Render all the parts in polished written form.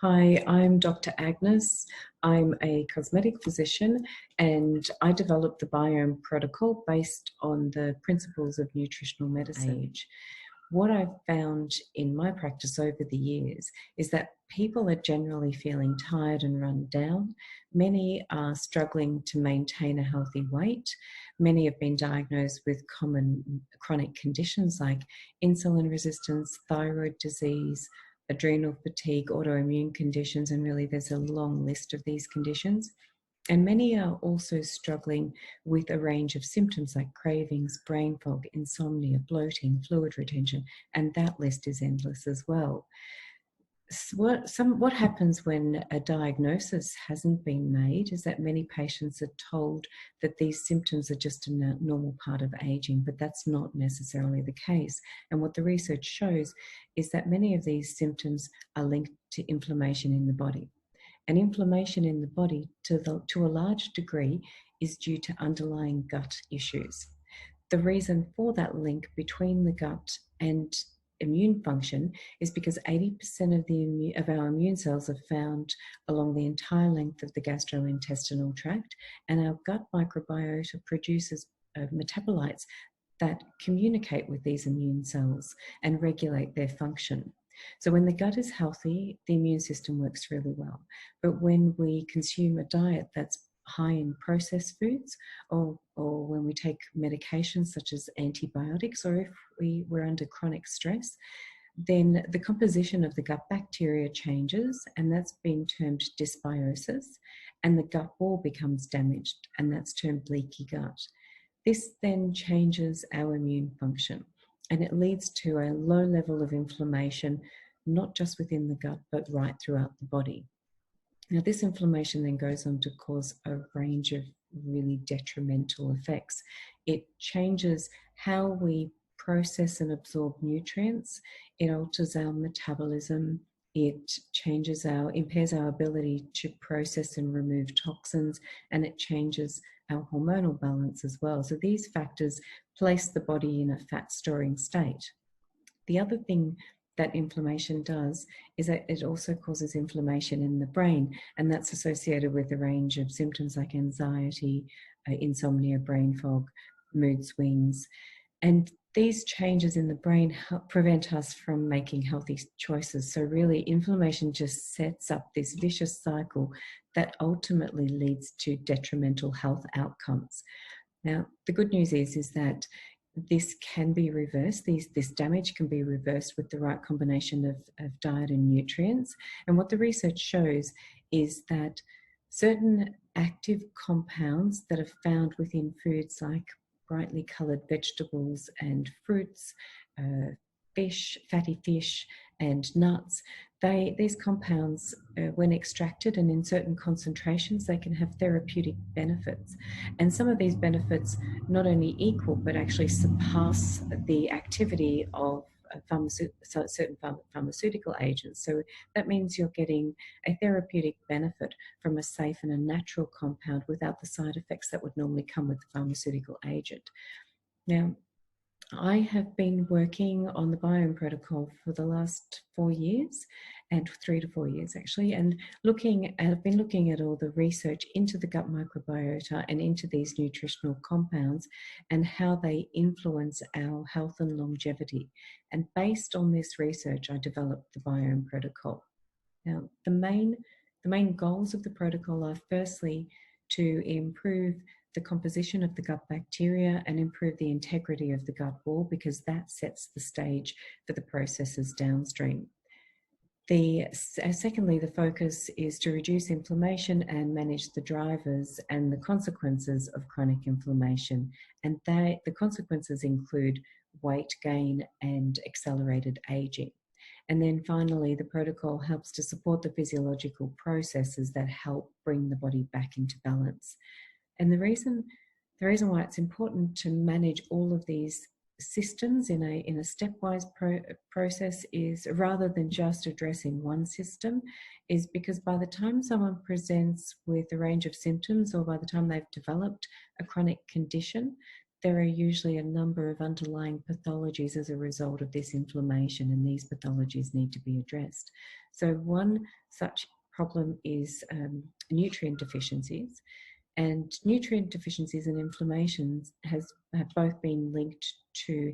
Hi, I'm Dr. Agnes. I'm a cosmetic physician and I developed the Biome Protocol based on the principles of nutritional medicine. What I've found in my practice over the years is that people are generally feeling tired and run down. Many are struggling to maintain a healthy weight. Many have been diagnosed with common chronic conditions like insulin resistance, thyroid disease, adrenal fatigue, autoimmune conditions, and really there's a long list of these conditions. And many are also struggling with a range of symptoms like cravings, brain fog, insomnia, bloating, fluid retention, and that list is endless as well. What happens when a diagnosis hasn't been made is that many patients are told that these symptoms are just a normal part of aging, but that's not necessarily the case. And what the research shows is that many of these symptoms are linked to inflammation in the body. And inflammation in the body, to a large degree, is due to underlying gut issues. The reason for that link between the gut and immune function is because 80% of our immune cells are found along the entire length of the gastrointestinal tract, and our gut microbiota produces metabolites that communicate with these immune cells and regulate their function. So when the gut is healthy, the immune system works really well. But when we consume a diet that's high in processed foods, or when we take medications such as antibiotics, or if we're under chronic stress, then the composition of the gut bacteria changes, and that's been termed dysbiosis, and the gut wall becomes damaged, and that's termed leaky gut. This then changes our immune function, and it leads to a low level of inflammation, not just within the gut, but right throughout the body. Now, this inflammation then goes on to cause a range of really detrimental effects. It changes how we process and absorb nutrients. It alters our metabolism. It impairs our ability to process and remove toxins, and it changes our hormonal balance as well. So these factors place the body in a fat storing state. The other thing that inflammation does is that it also causes inflammation in the brain, and that's associated with a range of symptoms like anxiety, insomnia, brain fog, mood swings. And these changes in the brain help prevent us from making healthy choices. So really, inflammation just sets up this vicious cycle that ultimately leads to detrimental health outcomes. Now, the good news is that this can be reversed. This damage can be reversed with the right combination of diet and nutrients. And what the research shows is that certain active compounds that are found within foods like brightly coloured vegetables and fruits, fish, fatty fish, and nuts, these compounds, when extracted and in certain concentrations, they can have therapeutic benefits. And some of these benefits not only equal, but actually surpass the activity of certain pharmaceutical agents. So that means you're getting a therapeutic benefit from a safe and a natural compound without the side effects that would normally come with the pharmaceutical agent. Now, I have been working on the Biome Protocol for the last 4 years, and 3 to 4 years actually, and I've been looking at all the research into the gut microbiota and into these nutritional compounds and how they influence our health and longevity. And based on this research, I developed the Biome Protocol. Now, the main goals of the protocol are firstly to improve the composition of the gut bacteria and improve the integrity of the gut wall, because that sets the stage for the processes downstream. Secondly, the focus is to reduce inflammation and manage the drivers and the consequences of chronic inflammation. And the consequences include weight gain and accelerated aging. And then finally, the protocol helps to support the physiological processes that help bring the body back into balance. And the reason why it's important to manage all of these systems in a stepwise process is, rather than just addressing one system, is because by the time someone presents with a range of symptoms, or by the time they've developed a chronic condition, there are usually a number of underlying pathologies as a result of this inflammation, and these pathologies need to be addressed. So one such problem is nutrient deficiencies. And nutrient deficiencies and inflammations have both been linked to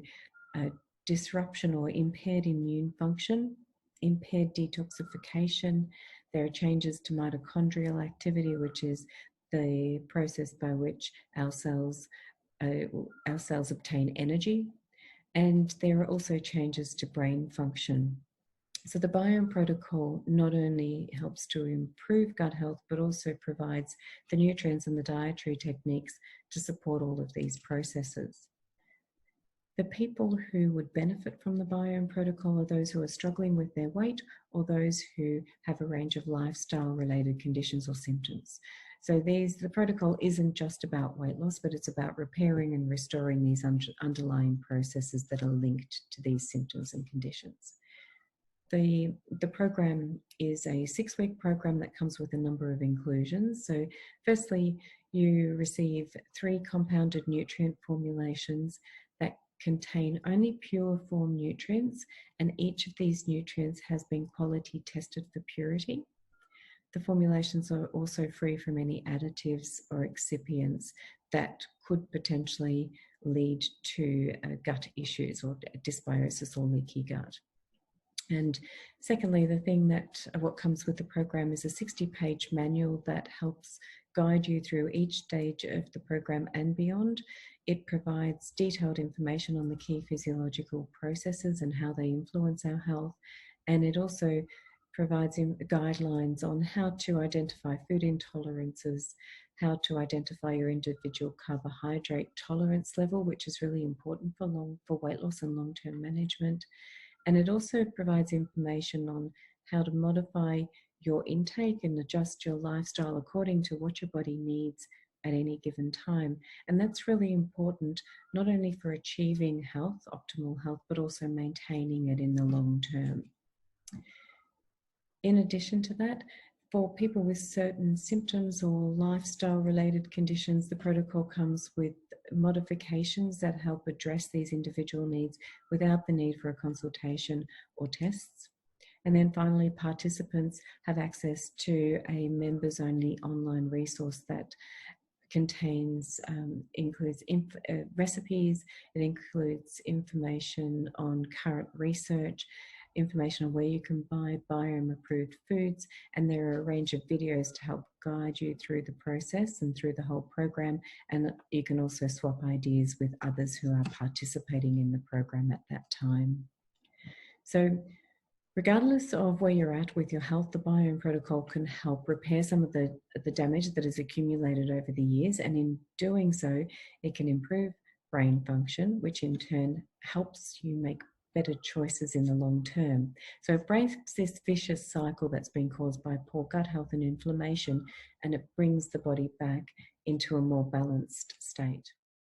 disruption or impaired immune function, impaired detoxification. There are changes to mitochondrial activity, which is the process by which our cells obtain energy. And there are also changes to brain function. So the Biome Protocol not only helps to improve gut health, but also provides the nutrients and the dietary techniques to support all of these processes. The people who would benefit from the Biome Protocol are those who are struggling with their weight or those who have a range of lifestyle-related conditions or symptoms. So the protocol isn't just about weight loss, but it's about repairing and restoring these underlying processes that are linked to these symptoms and conditions. The program is a 6-week program that comes with a number of inclusions. So firstly, you receive 3 compounded nutrient formulations that contain only pure form nutrients, and each of these nutrients has been quality tested for purity. The formulations are also free from any additives or excipients that could potentially lead to gut issues or dysbiosis or leaky gut. And secondly, what comes with the program is a 60-page manual that helps guide you through each stage of the program and beyond. It provides detailed information on the key physiological processes and how they influence our health. And it also provides guidelines on how to identify food intolerances, how to identify your individual carbohydrate tolerance level, which is really important for weight loss and long-term management. And it also provides information on how to modify your intake and adjust your lifestyle according to what your body needs at any given time. And that's really important, not only for achieving health, optimal health, but also maintaining it in the long term. In addition to that, for people with certain symptoms or lifestyle-related conditions, the protocol comes with modifications that help address these individual needs without the need for a consultation or tests. And then finally, participants have access to a members-only online resource that includes recipes, it includes information on current research, information on where you can buy Biome-approved foods, and there are a range of videos to help guide you through the process and through the whole program. And you can also swap ideas with others who are participating in the program at that time. So regardless of where you're at with your health, the Biome Protocol can help repair some of the damage that has accumulated over the years, and in doing so, it can improve brain function, which in turn helps you make better choices in the long term. So it breaks this vicious cycle that's been caused by poor gut health and inflammation, and it brings the body back into a more balanced state.